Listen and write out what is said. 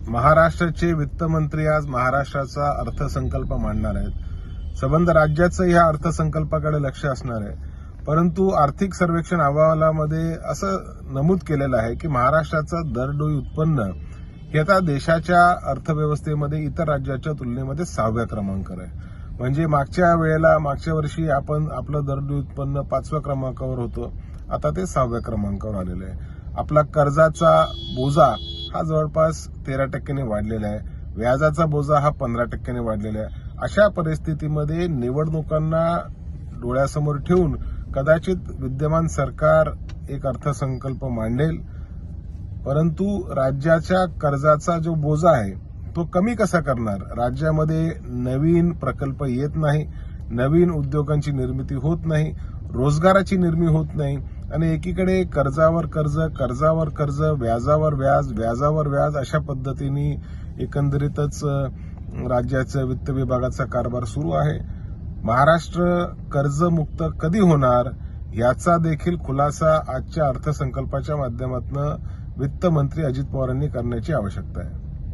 महाराष्ट्राचे वित्तमंत्री आज महाराष्ट्राचा अर्थसंकल्प मांडणार आहेत. संबंध राज्याचं ह्या अर्थसंकल्पाकडे लक्ष असणार आहे. परंतु आर्थिक सर्वेक्षण अहवालामध्ये असं नमूद केलेलं आहे की महाराष्ट्राचं दरडोई उत्पन्न हे आता देशाच्या अर्थव्यवस्थेमध्ये इतर राज्याच्या तुलनेमध्ये 6व्या क्रमांकावर आहे. म्हणजे मागच्या वर्षी आपण आपलं दरडोई उत्पन्न 5व्या क्रमांकावर होतं, आता ते 6व्या क्रमांकावर आलेलं आहे. आपला कर्जाचा बोजा हा जवळपास 13% वाढलेला आहे. व्याजाचा बोजा हा 15% वाढलेला आहे. अशा परिस्थितीमध्ये निवडणुकांना डोळ्यासमोर ठेवून कदाचित विद्यमान सरकार एक अर्थसंकल्प मांडेल, परंतु राज्याच्या कर्जाचा जो बोजा आहे तो कमी कसा करणार? राज्यामध्ये नवीन प्रकल्प येत नाही, नवीन उद्योगांची निर्मिती होत नाही, रोजगाराची निर्मिती होत नाही आणि एकीकडे कर्जावर कर्ज, कर्जावर कर्ज, व्याजावर व्याज, व्याजावर व्याज अशा पद्धतीने एकंदरीतच राज्याचं वित्त विभागाचा कारभार सुरू आहे. महाराष्ट्र कर्जमुक्त कधी होणार याचा देखील खुलासा आजच्या अर्थसंकल्पाच्या माध्यमातून वित्तमंत्री अजित पवारांनी करण्याची आवश्यकता आहे.